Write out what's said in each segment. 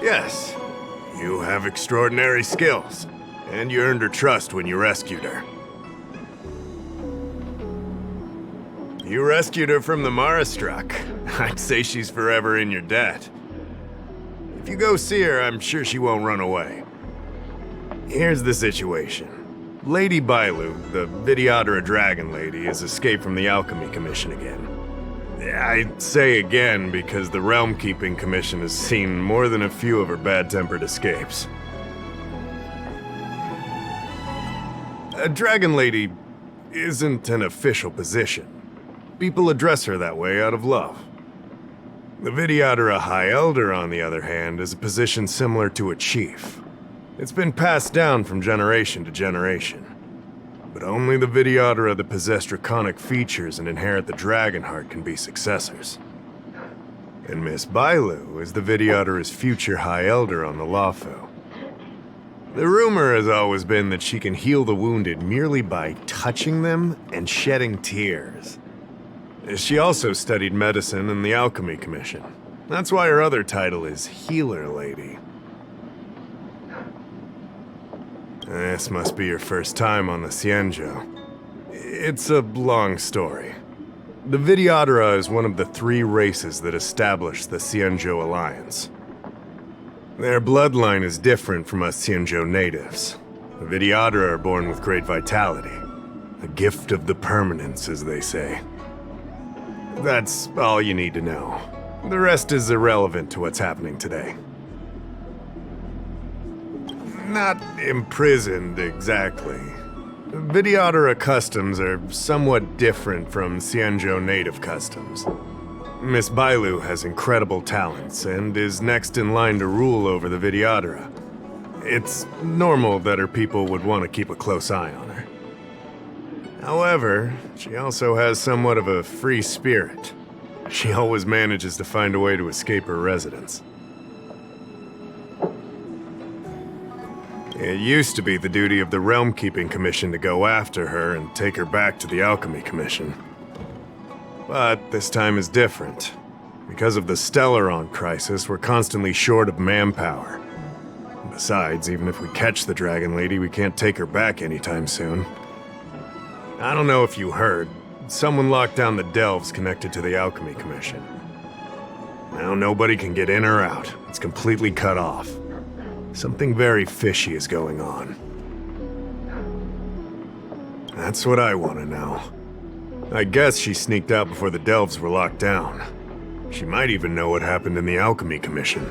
Yes, you have extraordinary skills, and you earned her trust when you rescued her. You rescued her from the Marastruck. I'd say she's forever in your debt. If you go see her, I'm sure she won't run away. Here's the situation. Lady Bailu, the Videodora Dragon Lady, has escaped from the Alchemy Commission again. I say again because the Realm Keeping Commission has seen more than a few of her bad-tempered escapes. A Dragon Lady isn't an official position. People address her that way out of love. The Videodora High Elder, on the other hand, is a position similar to a chief. It's been passed down from generation to generation. But only the Videodora that possess draconic features and inherit the dragon heart can be successors. And Miss Bailu is the Videodora's future High Elder on the Lawfo. The rumor has always been that she can heal the wounded merely by touching them and shedding tears. She also studied medicine in the Alchemy Commission. That's why her other title is Healer Lady. This must be your first time on the Xianzhou. It's a long story. The Videodora is one of the 3 races that established the Xianzhou Alliance. Their bloodline is different from us Xianzhou natives. The Videodora are born with great vitality. A gift of the permanence, as they say. That's all you need to know. The rest is irrelevant to what's happening today. Not imprisoned, exactly. Videodora customs are somewhat different from Xianzhou native customs. Miss Bailu has incredible talents and is next in line to rule over the Videodora. It's normal that her people would want to keep a close eye on her. However, she also has somewhat of a free spirit. She always manages to find a way to escape her residence. It used to be the duty of the Realm Keeping Commission to go after her and take her back to the Alchemy Commission. But this time is different. Because of the Stellaron crisis, we're constantly short of manpower. Besides, even if we catch the Dragon Lady, we can't take her back anytime soon. I don't know if you heard, someone locked down the delves connected to the Alchemy Commission. Now nobody can get in or out. It's completely cut off. Something very fishy is going on. That's what I want to know. I guess she sneaked out before the delves were locked down. She might even know what happened in the Alchemy Commission.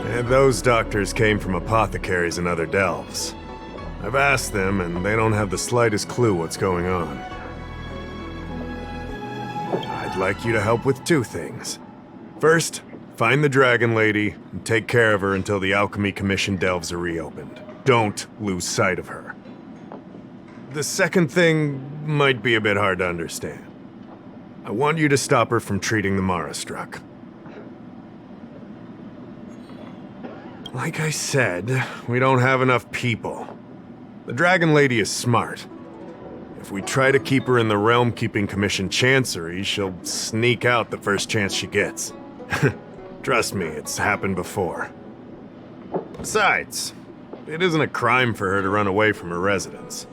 And those doctors came from apothecaries and other delves. I've asked them, and they don't have the slightest clue what's going on. I'd like you to help with 2 things. First, find the Dragon Lady and take care of her until the Alchemy Commission delves are reopened. Don't lose sight of her. The second thing might be a bit hard to understand. I want you to stop her from treating the Marastruck. Like I said, we don't have enough people. The Dragon Lady is smart. If we try to keep her in the Realm Keeping Commission Chancery, she'll sneak out the first chance she gets. Trust me, it's happened before. Besides, it isn't a crime for her to run away from her residence.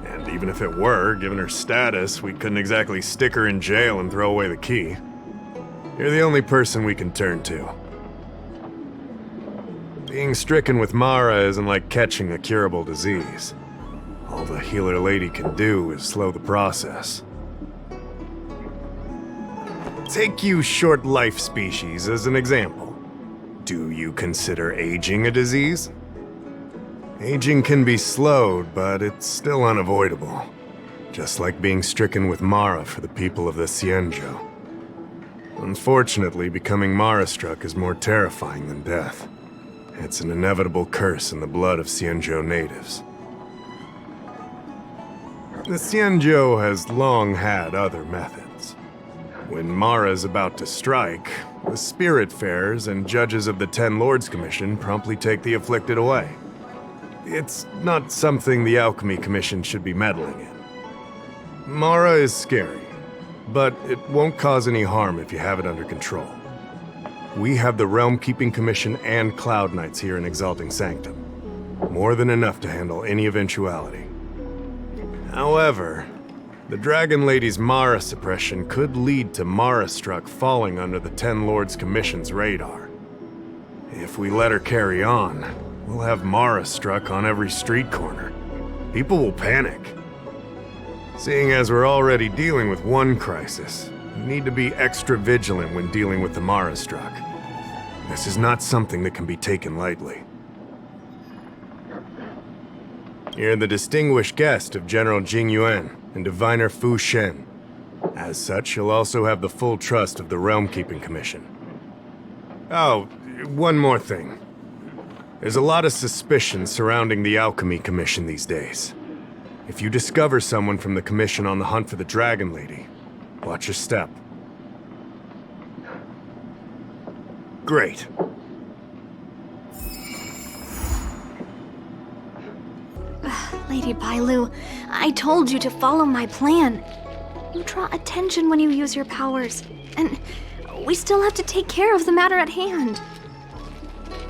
And even if it were, given her status, we couldn't exactly stick her in jail and throw away the key. You're the only person we can turn to. Being stricken with Mara isn't like catching a curable disease. All the Healer Lady can do is slow the process. Take you short life species as an example. Do you consider aging a disease? Aging can be slowed, but it's still unavoidable. Just like being stricken with Mara for the people of the Xianzhou. Unfortunately, becoming Mara-struck is more terrifying than death. It's an inevitable curse in the blood of Xianzhou natives. The Xianzhou has long had other methods. When Mara is about to strike, the Spiritfarers and judges of the Ten Lords Commission promptly take the afflicted away. It's not something the Alchemy Commission should be meddling in. Mara is scary, but it won't cause any harm if you have it under control. We have the Realm Keeping Commission and Cloud Knights here in Exalting Sanctum. More than enough to handle any eventuality. However, the Dragon Lady's Mara suppression could lead to Mara Struck falling under the Ten Lords Commission's radar. If we let her carry on, we'll have Mara Struck on every street corner. People will panic. Seeing as we're already dealing with one crisis, we need to be extra vigilant when dealing with the Mara Struck. This is not something that can be taken lightly. You're the distinguished guest of General Jing Yuan and Diviner Fu Shen. As such, you'll also have the full trust of the Realm Keeping Commission. Oh, one more thing. There's a lot of suspicion surrounding the Alchemy Commission these days. If you discover someone from the Commission on the hunt for the Dragon Lady, watch your step. Great. Lady Bailu, I told you to follow my plan. You draw attention when you use your powers, and we still have to take care of the matter at hand.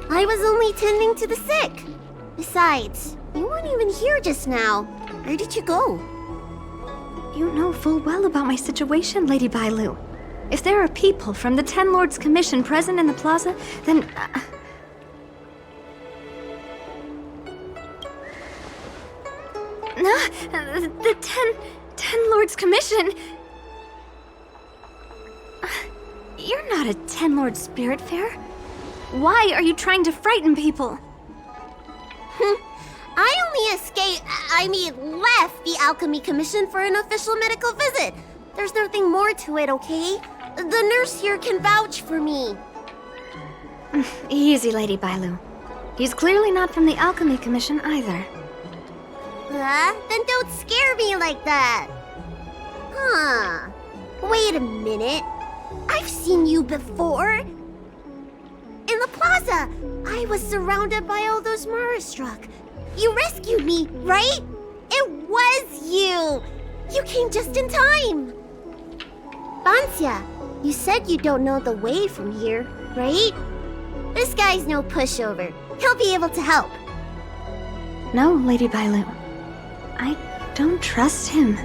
I was only tending to the sick. Besides, you weren't even here just now. Where did you go? You know full well about my situation, Lady Bailu. If there are people from the Ten Lords Commission present in the plaza, then... the Ten Lords Commission... You're not a Ten Lord Spirit Fair. Why are you trying to frighten people? I only left the Alchemy Commission for an official medical visit. There's nothing more to it, okay? The nurse here can vouch for me. Easy, Lady Bailu. He's clearly not from the Alchemy Commission either. Then don't scare me like that. Huh. Wait a minute. I've seen you before. In the plaza, I was surrounded by all those Mara Struck. You rescued me, right? It was you! You came just in time! Banxia, you said you don't know the way from here, right? This guy's no pushover. He'll be able to help. No, Lady Bailu. I don't trust him.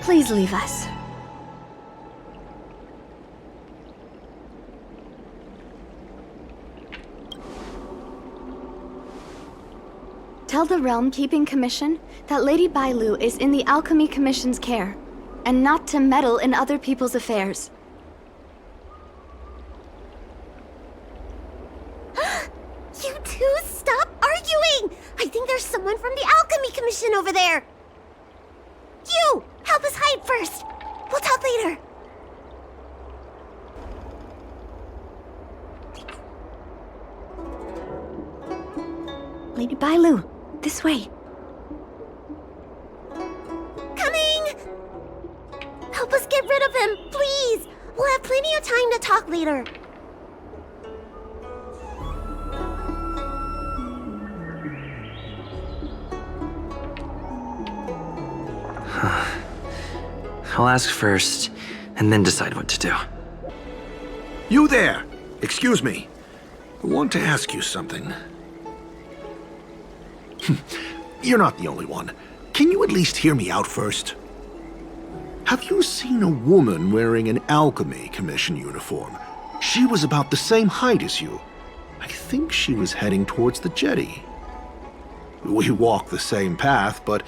Please leave us. Tell the Realm Keeping Commission that Lady Bailu is in the Alchemy Commission's care, and not to meddle in other people's affairs. You two, stop arguing! I think there's someone from the Alchemy Commission over there! You! Help us hide first! We'll talk later! Lady Bailu, this way. Coming! Help us get rid of him, please! We'll have plenty of time to talk later. I'll ask first, and then decide what to do. You there! Excuse me. I want to ask you something. You're not the only one. Can you at least hear me out first? Have you seen a woman wearing an Alchemy Commission uniform? She was about the same height as you. I think she was heading towards the jetty. We walk the same path, but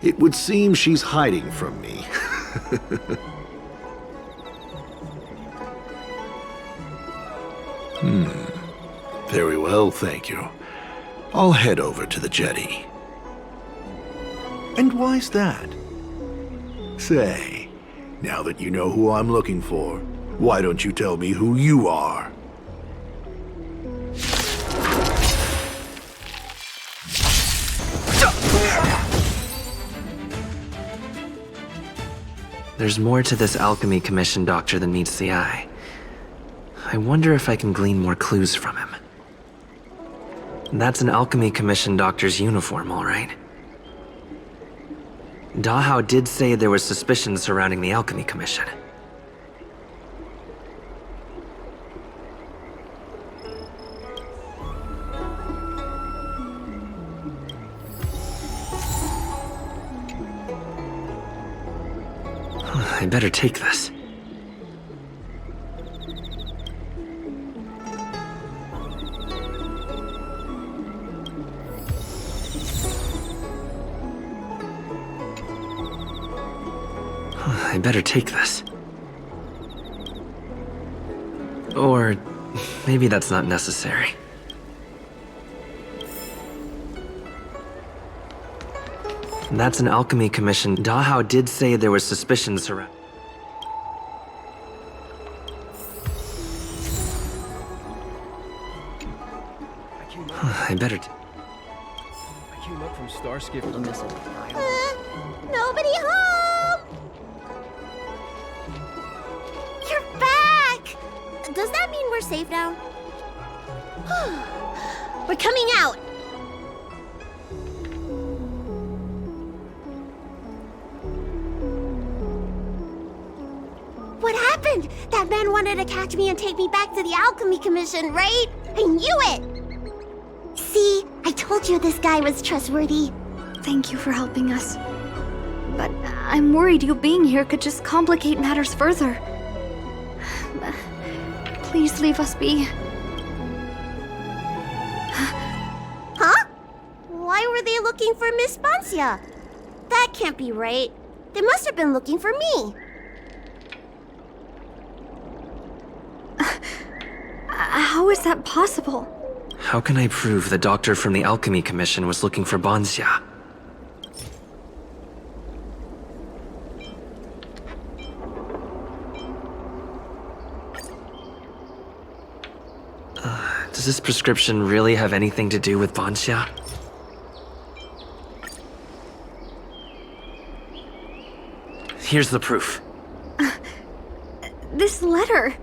it would seem she's hiding from me. Very well, thank you. I'll head over to the jetty. And why's that? Say, now that you know who I'm looking for, why don't you tell me who you are? There's more to this Alchemy Commission doctor than meets the eye. I wonder if I can glean more clues from him. That's an Alchemy Commission doctor's uniform, all right. Dahao did say there was suspicion surrounding the Alchemy Commission. I better take this. I better take this. Or maybe that's not necessary. That's an alchemy commission. Dahao did say there was suspicion surrounding. I better. I came up from Starskip on this. Nobody home! You're back! Does that mean we're safe now? We're coming out! What happened? That man wanted to catch me and take me back to the Alchemy Commission, right? I knew it! See, I told you this guy was trustworthy. Thank you for helping us. But I'm worried you being here could just complicate matters further. Please leave us be. Huh? Why were they looking for Miss Banxia? That can't be right. They must have been looking for me. How is that possible? How can I prove the doctor from the Alchemy Commission was looking for Banxia? Does this prescription really have anything to do with Banxia? Here's the proof. This letter.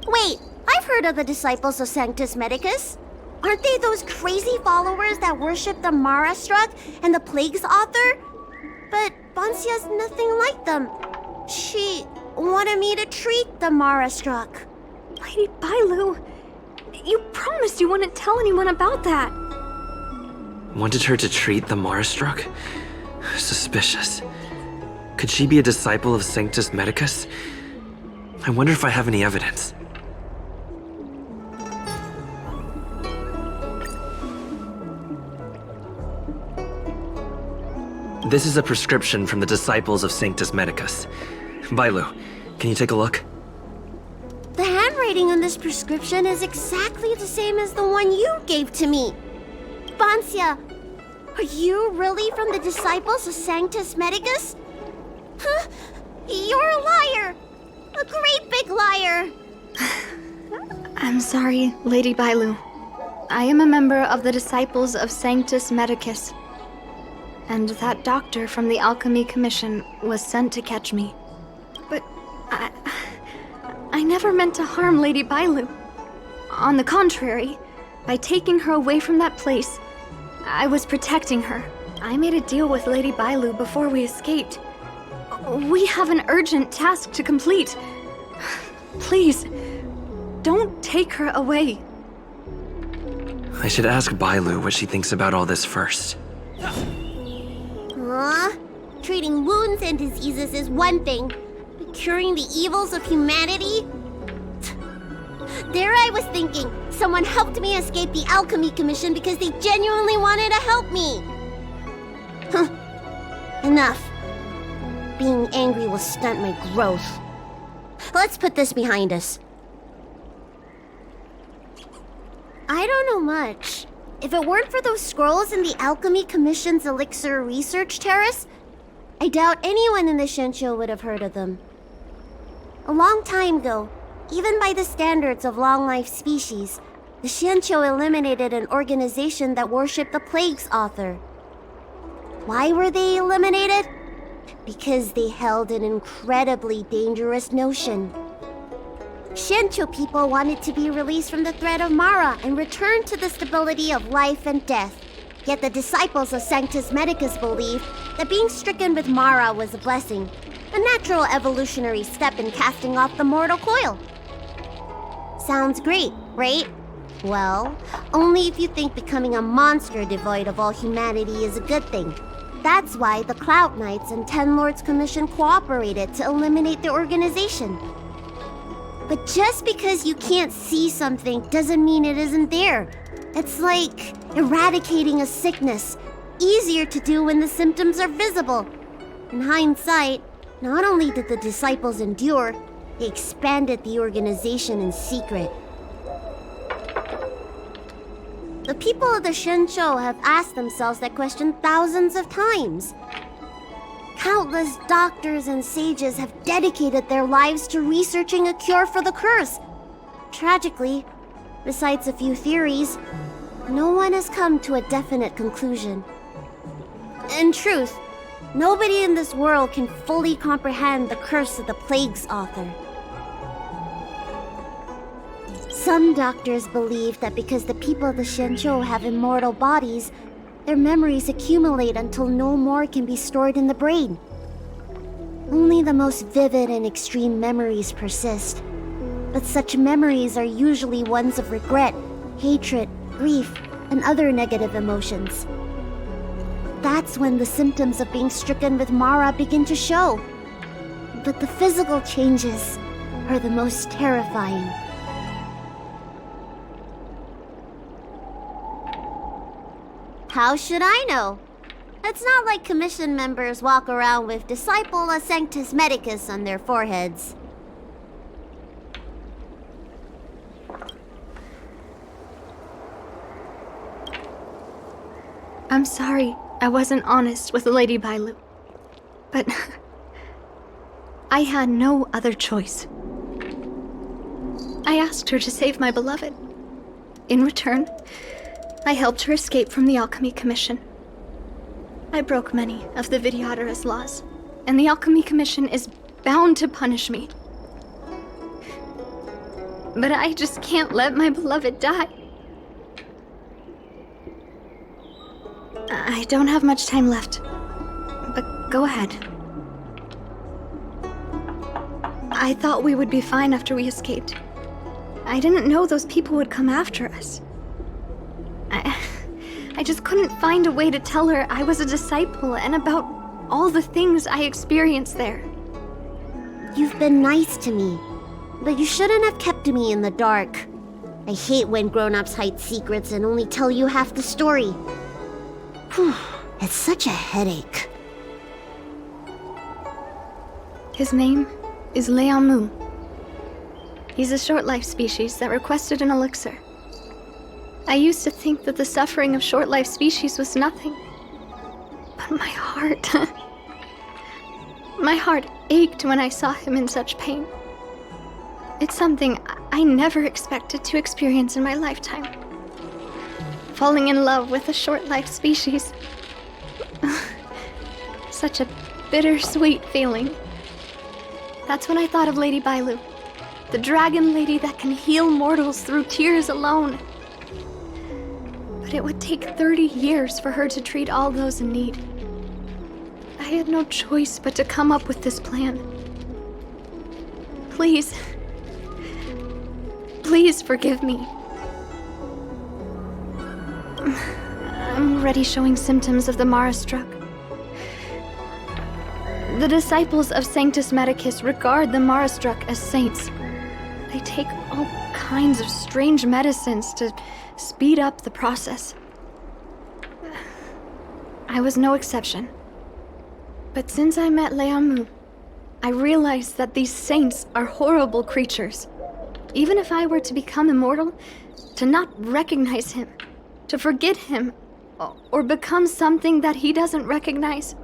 Wait, I've heard of the disciples of Sanctus Medicus. Aren't they those crazy followers that worship the Mara Struck and the Plague's author? But Banxia's nothing like them. She wanted me to treat the Mara Struck. Lady Bailu, you promised you wouldn't tell anyone about that. Wanted her to treat the Marastruck? Suspicious. Could she be a disciple of Sanctus Medicus? I wonder if I have any evidence. This is a prescription from the disciples of Sanctus Medicus. Bailu, can you take a look? The handwriting on this prescription is exactly the same as the one you gave to me. Banxia, are you really from the disciples of Sanctus Medicus? Huh? You're a liar! A great big liar! I'm sorry, Lady Bailu. I am a member of the Disciples of Sanctus Medicus. And that doctor from the Alchemy Commission was sent to catch me. But I never meant to harm Lady Bailu. On the contrary, by taking her away from that place, I was protecting her. I made a deal with Lady Bailu before we escaped. We have an urgent task to complete. Please, don't take her away. I should ask Bailu what she thinks about all this first. Treating wounds and diseases is one thing, but curing the evils of humanity? There I was thinking, someone helped me escape the Alchemy Commission because they genuinely wanted to help me. Enough. Being angry will stunt my growth. Let's put this behind us. I don't know much. If it weren't for those scrolls in the Alchemy Commission's Elixir Research Terrace, I doubt anyone in the Xianqiu would have heard of them. A long time ago, even by the standards of long-life species, the Xianqiu eliminated an organization that worshipped the Plague's author. Why were they eliminated? Because they held an incredibly dangerous notion. Xianqiu people wanted to be released from the threat of Mara and return to the stability of life and death. Yet the disciples of Sanctus Medicus believed that being stricken with Mara was a blessing, a natural evolutionary step in casting off the mortal coil. Sounds great, right? Well, only if you think becoming a monster devoid of all humanity is a good thing. That's why the Cloud Knights and Ten Lords Commission cooperated to eliminate the organization. But just because you can't see something doesn't mean it isn't there. It's like eradicating a sickness. Easier to do when the symptoms are visible. In hindsight, not only did the disciples endure, they expanded the organization in secret. The people of the Shenzhou have asked themselves that question thousands of times. Countless doctors and sages have dedicated their lives to researching a cure for the curse. Tragically, besides a few theories, no one has come to a definite conclusion. In truth, nobody in this world can fully comprehend the curse of the plague's author. Some doctors believe that because the people of the Shenzhou have immortal bodies, their memories accumulate until no more can be stored in the brain. Only the most vivid and extreme memories persist. But such memories are usually ones of regret, hatred, grief, and other negative emotions. That's when the symptoms of being stricken with Mara begin to show. But the physical changes are the most terrifying. How should I know? It's not like commission members walk around with Disciple a Sanctus Medicus on their foreheads. I'm sorry I wasn't honest with Lady Bailu. But I had no other choice. I asked her to save my beloved. In return, I helped her escape from the Alchemy Commission. I broke many of the Vidyadhara's laws, and the Alchemy Commission is bound to punish me. But I just can't let my beloved die. I don't have much time left, but go ahead. I thought we would be fine after we escaped. I didn't know those people would come after us. I just couldn't find a way to tell her I was a disciple and about all the things I experienced there. You've been nice to me, but you shouldn't have kept me in the dark. I hate when grown-ups hide secrets and only tell you half the story. Whew, it's such a headache. His name is Liangmu. He's a short-life species that requested an elixir. I used to think that the suffering of short-life species was nothing. But my heart... my heart ached when I saw him in such pain. It's something I never expected to experience in my lifetime. Falling in love with a short-life species. Such a bittersweet feeling. That's when I thought of Lady Bailu, the dragon lady that can heal mortals through tears alone. But it would take 30 years for her to treat all those in need. I had no choice but to come up with this plan. Please. Please forgive me. I'm already showing symptoms of the Mara struck. The disciples of Sanctus Medicus regard the Mara struck as saints. They take all kinds of strange medicines to speed up the process. I was no exception. But since I met Liangmu, I realized that these saints are horrible creatures. Even if I were to become immortal, to not recognize him, to forget him, or become something that he doesn't recognize.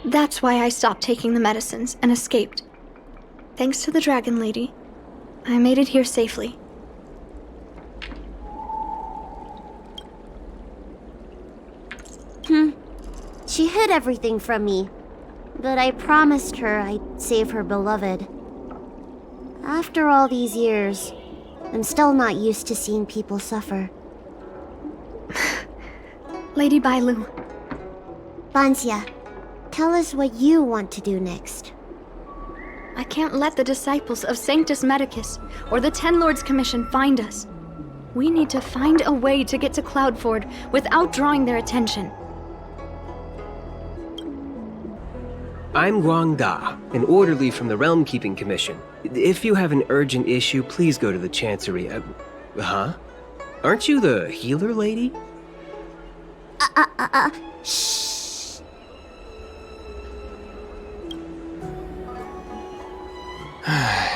That's why I stopped taking the medicines and escaped. Thanks to the Dragon Lady, I made it here safely. She hid everything from me, but I promised her I'd save her beloved. After all these years, I'm still not used to seeing people suffer. Lady Bailu. Banxia, tell us what you want to do next. I can't let the disciples of Sanctus Medicus or the Ten Lords Commission find us. We need to find a way to get to Cloudford without drawing their attention. I'm Guang Da, an orderly from the Realm Keeping Commission. If you have an urgent issue, please go to the Chancery. Huh? Aren't you the healer lady? Shh.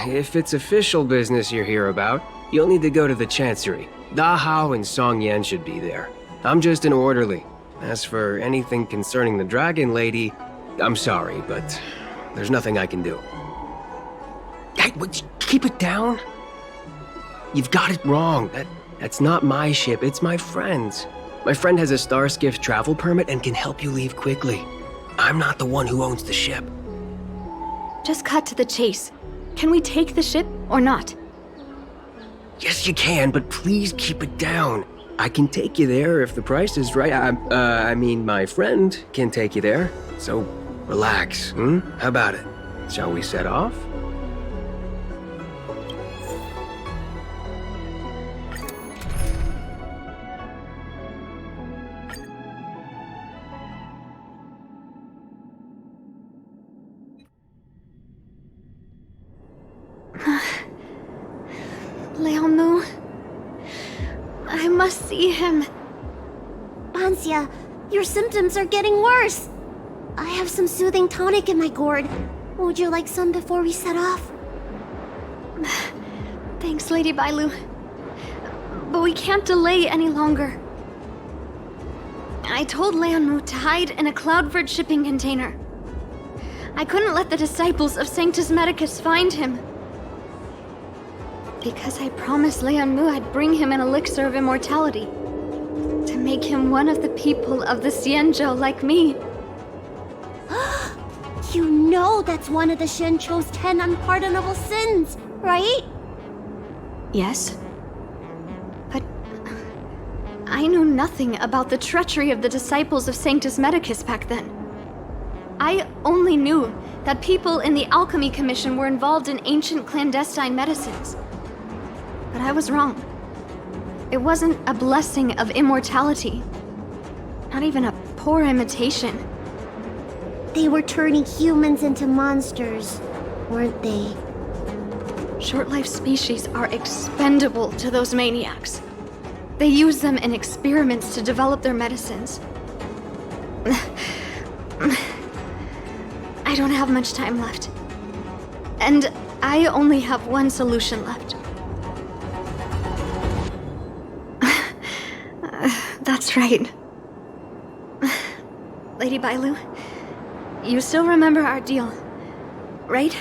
If it's official business you're here about, you'll need to go to the Chancery. Da Hao and Song Yan should be there. I'm just an orderly. As for anything concerning the Dragon Lady, I'm sorry, but there's nothing I can do. Hey, keep it down. You've got it wrong. That's not my ship, it's my friend's. My friend has a Starskiff travel permit and can help you leave quickly. I'm not the one who owns the ship. Just cut to the chase. Can we take the ship or not? Yes, you can, but please keep it down. I can take you there if the price is right. I mean, my friend can take you there. So, relax, hmm? How about it? Shall we set off? Liangmu. I must see him. Banxia, your symptoms are getting worse. I have some soothing tonic in my gourd. Would you like some before we set off? Thanks, Lady Bailu. But we can't delay any longer. I told Liangmu to hide in a Cloudford shipping container. I couldn't let the disciples of Sanctus Medicus find him. Because I promised Liangmu I'd bring him an elixir of immortality. To make him one of the people of the Xianzhou like me. You know that's one of the Shencho's 10 unpardonable sins, right? Yes. But I knew nothing about the treachery of the disciples of Sanctus Medicus back then. I only knew that people in the Alchemy Commission were involved in ancient clandestine medicines. But I was wrong. It wasn't a blessing of immortality. Not even a poor imitation. They were turning humans into monsters, weren't they? Short-life species are expendable to those maniacs. They use them in experiments to develop their medicines. I don't have much time left. And I only have one solution left. That's right. Lady Bailu, you still remember our deal, right?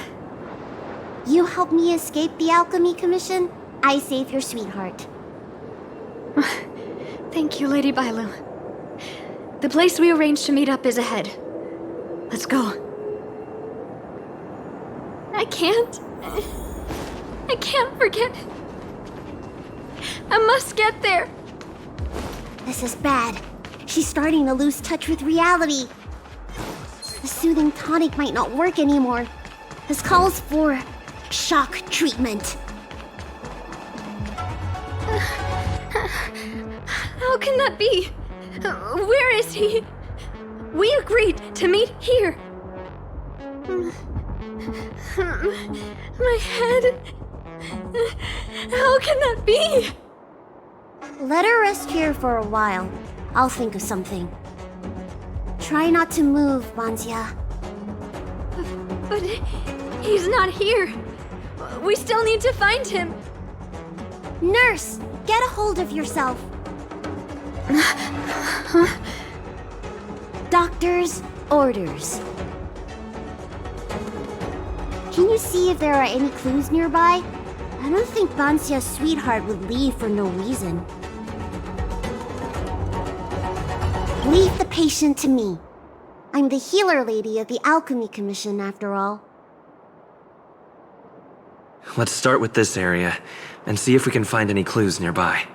You help me escape the Alchemy Commission, I save your sweetheart. Thank you, Lady Bailu. The place we arranged to meet up is ahead. Let's go. I can't forget. I must get there. This is bad. She's starting to lose touch with reality. The soothing tonic might not work anymore. This calls for shock treatment. How can that be? Where is he? We agreed to meet here. My head. How can that be? Let her rest here for a while. I'll think of something. Try not to move, Banxia. But he's not here. We still need to find him. Nurse, get a hold of yourself. Doctor's orders. Can you see if there are any clues nearby? I don't think Banxia's sweetheart would leave for no reason. Leave the patient to me. I'm the healer lady of the Alchemy Commission, after all. Let's start with this area, and see if we can find any clues nearby.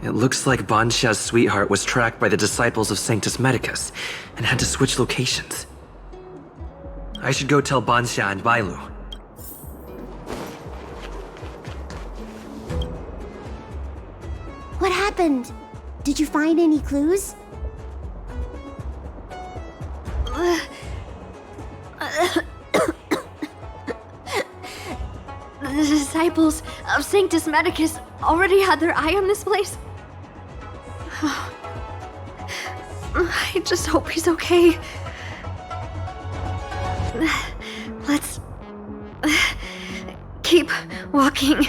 It looks like Banxia's sweetheart was tracked by the disciples of Sanctus Medicus, and had to switch locations. I should go tell Banxia and Bailu. What happened? Did you find any clues? The disciples of Sanctus Medicus already had their eye on this place. I just hope he's okay. Let's keep walking.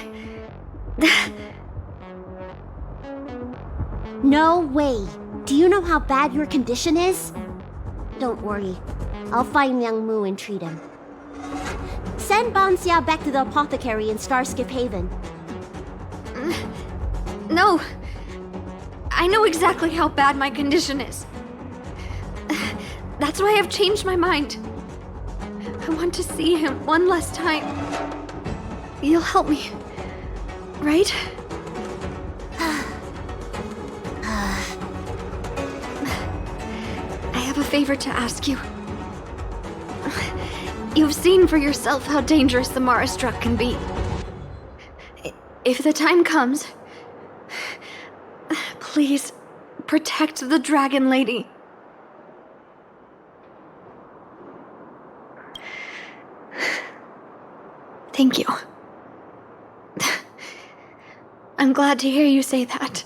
No way. Do you know how bad your condition is? Don't worry. I'll find Liangmu and treat him. Send Banxia back to the apothecary in Starskip Haven. No. I know exactly how bad my condition is. That's why I've changed my mind. I want to see him one last time. You'll help me, right? I have a favor to ask you. You've seen for yourself how dangerous the Mara Struck can be. If the time comes, please protect the Dragon Lady. Thank you. I'm glad to hear you say that.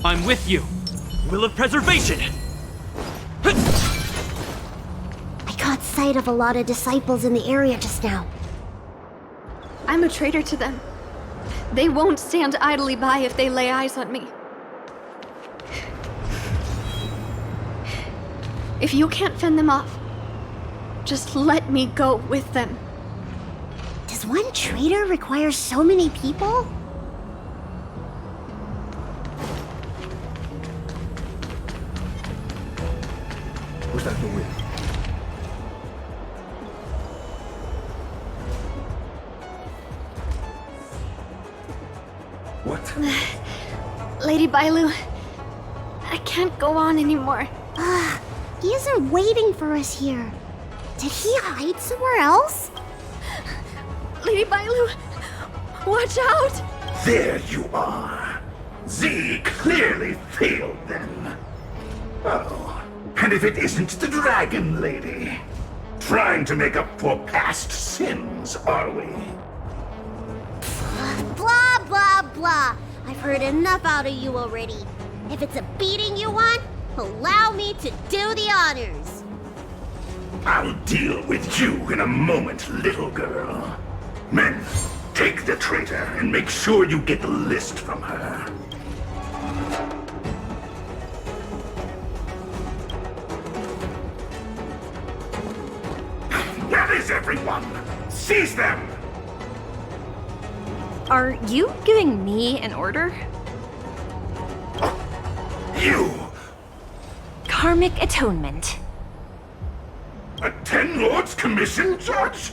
I'm with you. Will of preservation! I caught sight of a lot of disciples in the area just now. I'm a traitor to them. They won't stand idly by if they lay eyes on me. If you can't fend them off, just let me go with them. Does one traitor require so many people? Was that the wind? What? Lady Bailu, I can't go on anymore. He isn't waiting for us here. Did he hide somewhere else? Lady Bailu, watch out! There you are. Z clearly failed them. Oh, and if it isn't the Dragon Lady. Trying to make up for past sins, are we? Blah, blah, blah. I've heard enough out of you already. If it's a beating you want, allow me to do the honors. I'll deal with you in a moment, little girl. Men, take the traitor and make sure you get the list from her. Where is everyone? Seize them! Are you giving me an order? You! Karmic atonement. A Ten Lords Commission judge?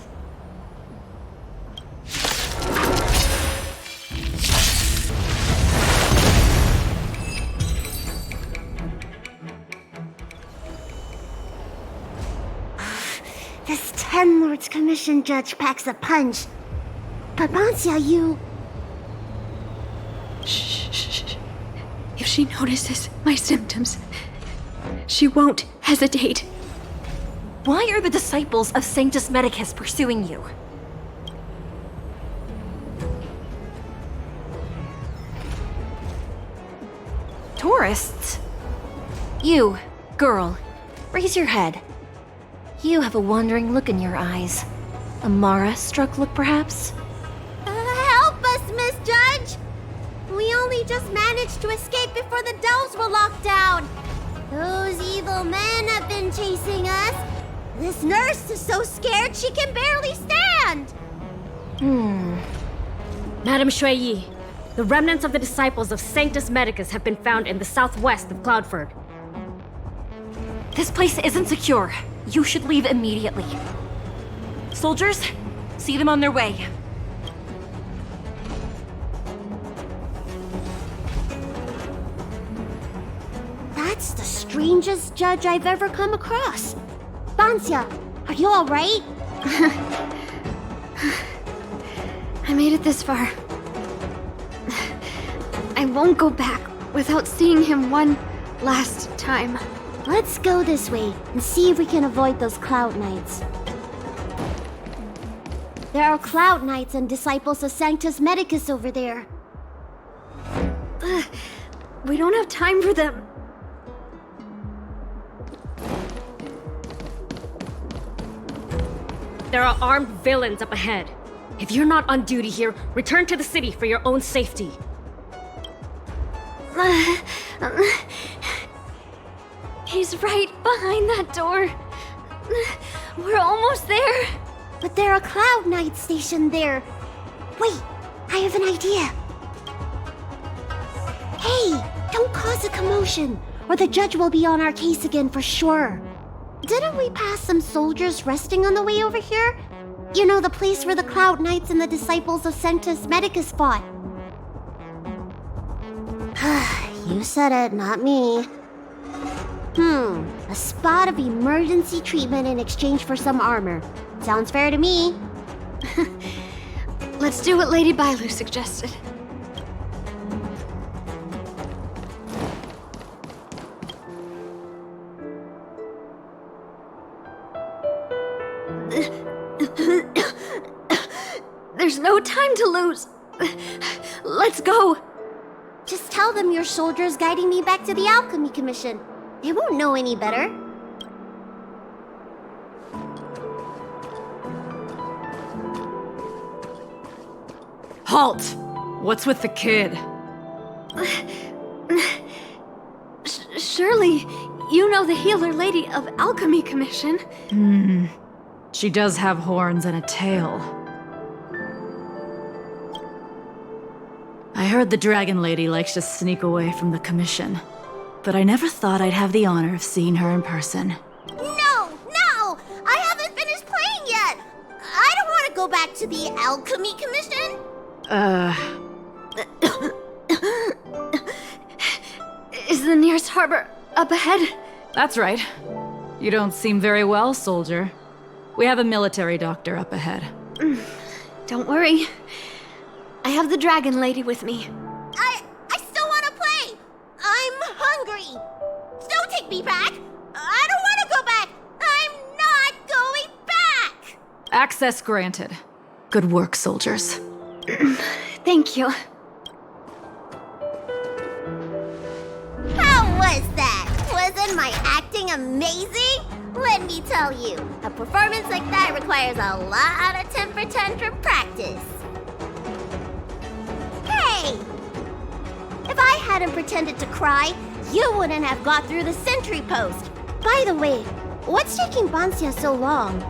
This Ten Lords Commission judge packs a punch. But Banxia, you... Shh. If she notices my symptoms, she won't hesitate. Why are the disciples of Sanctus Medicus pursuing you? Tourists? You, girl, raise your head. You have a wandering look in your eyes. A Mara-struck look, perhaps? help us, Miss Judge! We only just managed to escape before the delves were locked down. Those evil men have been chasing us. This nurse is so scared she can barely stand. Madame Shuiyi, the remnants of the disciples of Sanctus Medicus have been found in the southwest of Cloudford. This place isn't secure. You should leave immediately. Soldiers, see them on their way. That's the strangest judge I've ever come across. Banxia, are you alright? I made it this far. I won't go back without seeing him one last time. Let's go this way and see if we can avoid those Cloud Knights. There are Cloud Knights and disciples of Sanctus Medicus over there. We don't have time for them. There are armed villains up ahead. If you're not on duty here, return to the city for your own safety. He's right behind that door. We're almost there. But there are Cloud Knights stationed there. Wait, I have an idea. Hey, don't cause a commotion, or the judge will be on our case again for sure. Didn't we pass some soldiers resting on the way over here? You know, the place where the Cloud Knights and the disciples of Sanctus Medicus fought. You said it, not me. A spot of emergency treatment in exchange for some armor. Sounds fair to me. Let's do what Lady Bailu suggested. There's no time to lose. Let's go. Just tell them your soldiers guiding me back to the Alchemy Commission. They won't know any better. Halt! What's with the kid? Surely, you know the healer lady of Alchemy Commission. She does have horns and a tail. I heard the Dragon Lady likes to sneak away from the commission, but I never thought I'd have the honor of seeing her in person. No! I haven't finished playing yet! I don't want to go back to the Alchemy Commission! Is the nearest harbor up ahead? That's right. You don't seem very well, soldier. We have a military doctor up ahead. Don't worry. I have the Dragon Lady with me. I still want to play! I'm hungry! Don't take me back! I don't want to go back! I'm not going back! Access granted. Good work, soldiers. Thank you. How was that? Wasn't my acting amazing? Let me tell you, a performance like that requires a lot of temper tantrum practice. Hey! If I hadn't pretended to cry, you wouldn't have got through the sentry post. By the way, what's taking Banxia so long?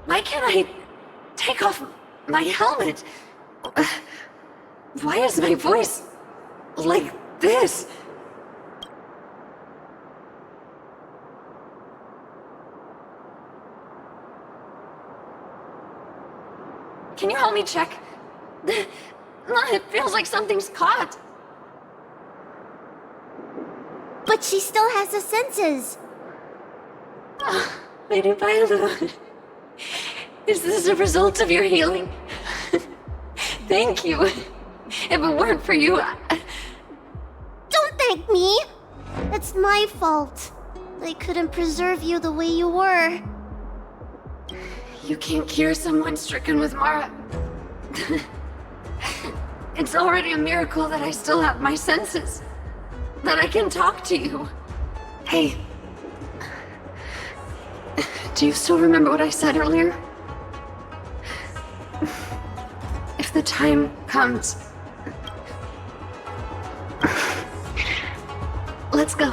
Why can't I take off my helmet? Why is my voice like this? Can you help me check? It feels like something's caught. But she still has the senses. Lady Bailu, is this a result of your healing? Thank you. If it weren't for you, Don't thank me. It's my fault. I couldn't preserve you the way you were. You can't cure someone stricken with Mara. It's already a miracle that I still have my senses. That I can talk to you. Hey. Do you still remember what I said earlier? If the time comes... Let's go.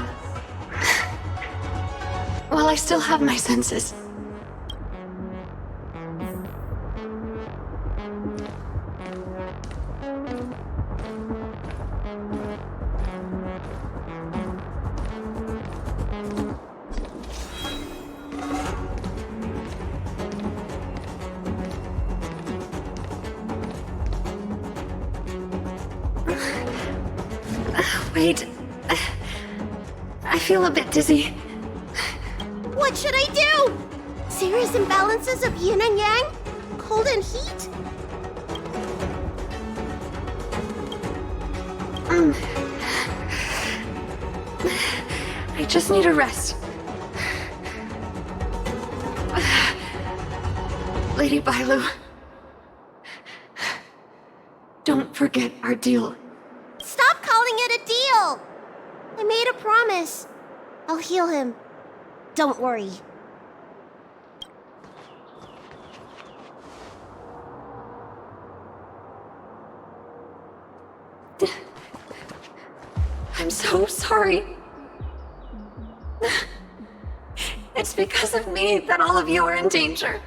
While I still have my senses. Wait, I feel a bit dizzy. What should I do? Serious imbalances of yin and yang? Cold and heat? I just need a rest. Lady Bailu, don't forget our deal. Stop calling it a deal! I made a promise. I'll heal him. Don't worry. I'm so sorry. It's because of me that all of you are in danger.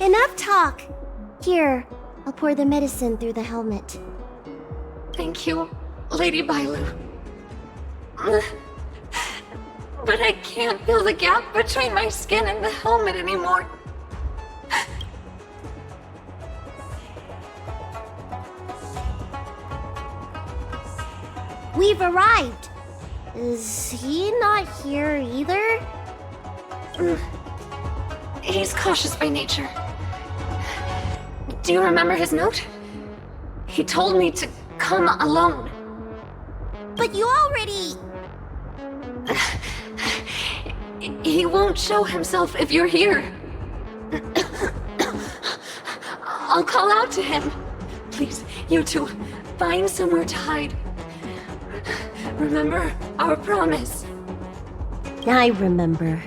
Enough talk. Here, I'll pour the medicine through the helmet. Thank you, Lady Bailu. But I can't feel the gap between my skin and the helmet anymore. We've arrived. Is he not here either? He's cautious by nature. Do you remember his note? He told me to come alone. But you already... He won't show himself if you're here. I'll call out to him. Please, you two, find somewhere to hide. Remember our promise. I remember.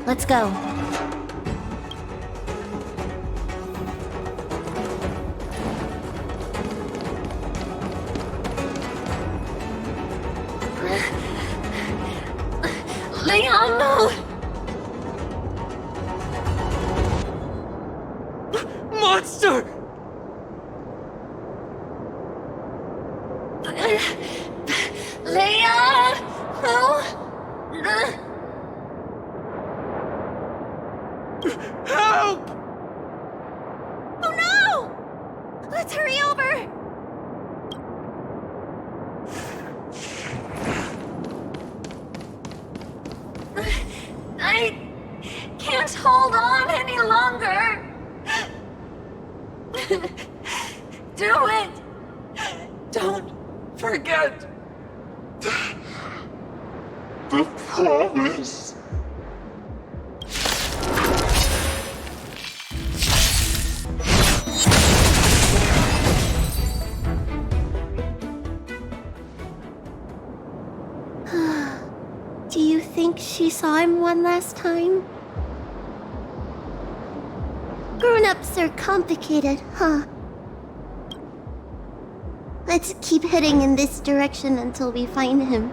Let's go. Liangmu! Monster! Help! Oh no! Let's hurry over! I can't hold on any longer. Do it! Don't forget the promise. Do you think she saw him one last time? Grown-ups are complicated, huh? Let's keep heading in this direction until we find him.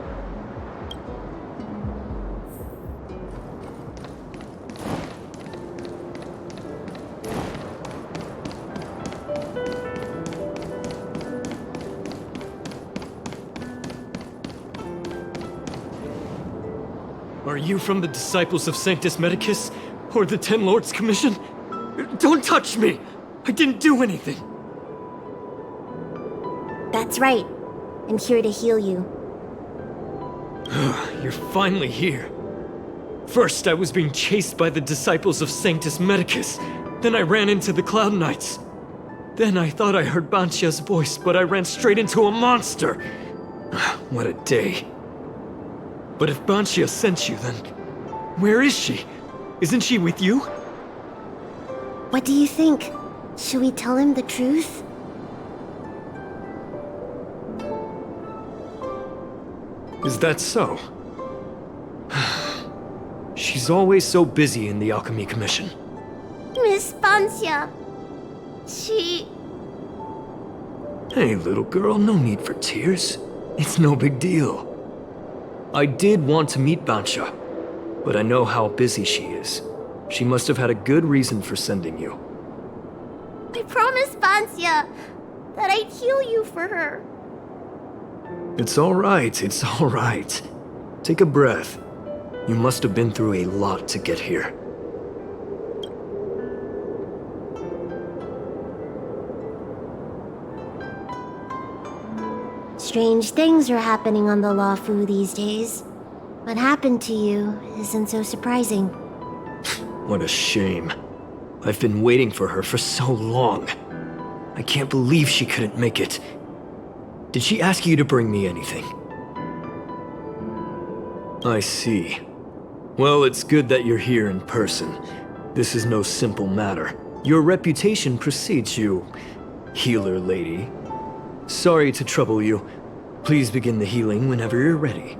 Are you from the Disciples of Sanctus Medicus? Or the Ten Lords Commission? Don't touch me! I didn't do anything! That's right. I'm here to heal you. You're finally here. First, I was being chased by the Disciples of Sanctus Medicus. Then I ran into the Cloud Knights. Then I thought I heard Banxia's voice, but I ran straight into a monster. What a day. But if Banxia sent you, then where is she? Isn't she with you? What do you think? Should we tell him the truth? Is that so? She's always so busy in the Alchemy Commission. Miss Banxia. She... Hey, little girl, no need for tears. It's no big deal. I did want to meet Banxia, but I know how busy she is. She must have had a good reason for sending you. I promised Banxia that I'd heal you for her. It's all right, it's all right. Take a breath. You must have been through a lot to get here. Strange things are happening on the Lawfu these days. What happened to you isn't so surprising. What a shame. I've been waiting for her for so long. I can't believe she couldn't make it. Did she ask you to bring me anything? I see. Well, it's good that you're here in person. This is no simple matter. Your reputation precedes you, healer lady. Sorry to trouble you. Please begin the healing whenever you're ready.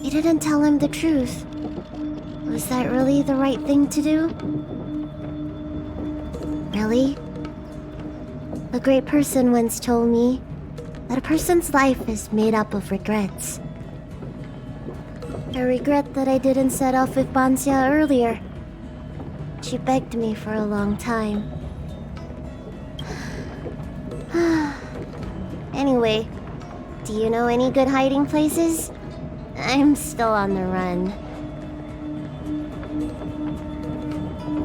You didn't tell him the truth. Was that really the right thing to do? Really? A great person once told me that a person's life is made up of regrets. I regret that I didn't set off with Banxia earlier. She begged me for a long time. Anyway, do you know any good hiding places? I'm still on the run.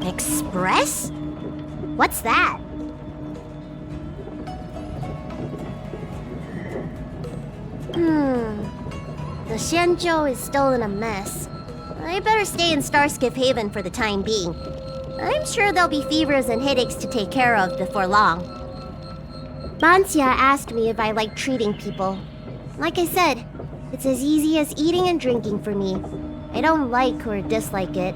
Express? What's that? The Xianzhou is still in a mess. I better stay in Starskip Haven for the time being. I'm sure there'll be fevers and headaches to take care of before long. Banxia asked me if I like treating people. Like I said, it's as easy as eating and drinking for me. I don't like or dislike it.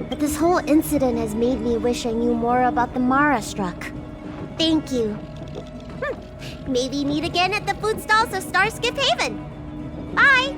But this whole incident has made me wish I knew more about the Mara struck. Thank you. Maybe meet again at the food stalls of Starskip Haven. Bye!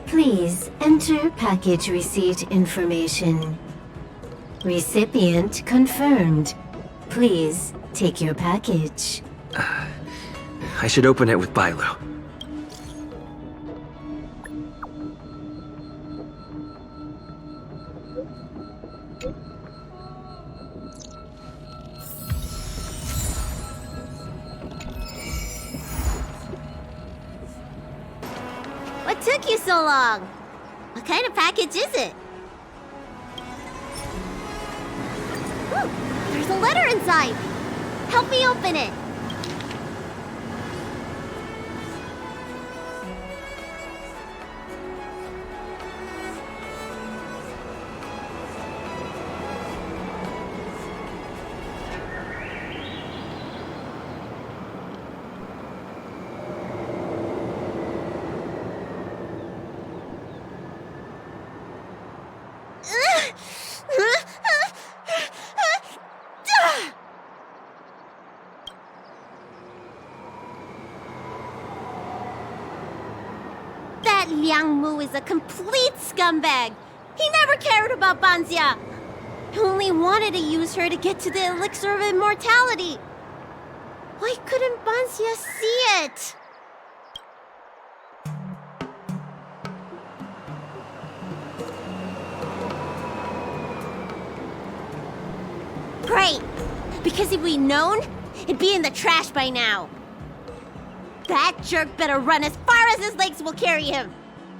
Please enter package receipt information. Recipient confirmed. Please take your package. I should open it with Bailu. What took you so long? What kind of package is it? Ooh, there's a letter inside. Help me open it. That Liangmu is a complete scumbag. He never cared about Banxia. He only wanted to use her to get to the elixir of immortality. Why couldn't Banxia see it? Great! Because if we'd known, it'd be in the trash by now. That jerk better run as far as his legs will carry him.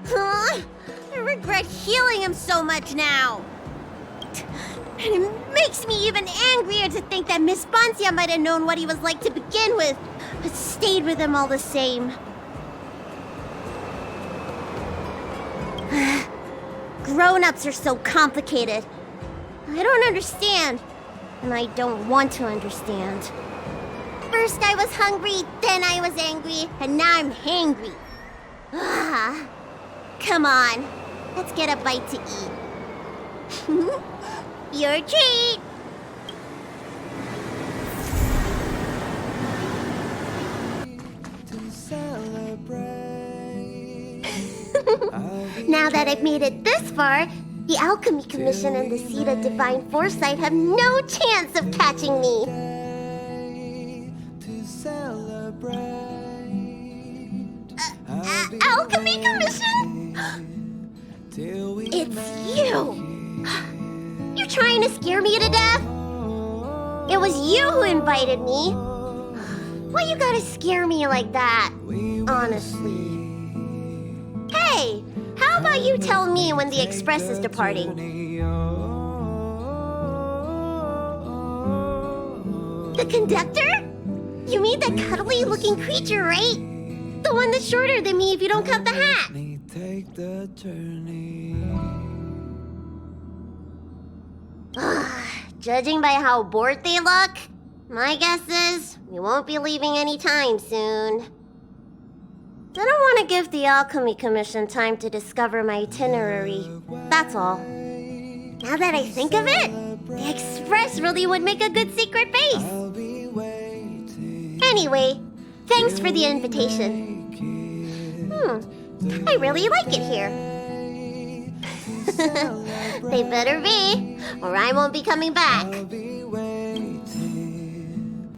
I regret healing him so much now. And it makes me even angrier to think that Miss Banxia might have known what he was like to begin with, but stayed with him all the same. Grown-ups are so complicated. I don't understand. and I don't want to understand. First I was hungry, then I was angry, and now I'm hangry. Ah, come on, let's get a bite to eat. Your treat! Now that I've made it this far, the Alchemy Commission and the Seed of Divine Foresight have no chance of catching me. Alchemy Commission? It's you! You're trying to scare me to death? It was you who invited me. Why you gotta scare me like that? Honestly. Hey, how about you tell me when the express is departing? The conductor? You mean that cuddly-looking creature, right? The one that's shorter than me if you don't cut the hat. Judging by how bored they look, my guess is we won't be leaving anytime soon. I don't want to give the Alchemy Commission time to discover my itinerary. That's all. Now that I think of it, the Express really would make a good secret base. Anyway, thanks for the invitation. I really like it here. They better be, or I won't be coming back.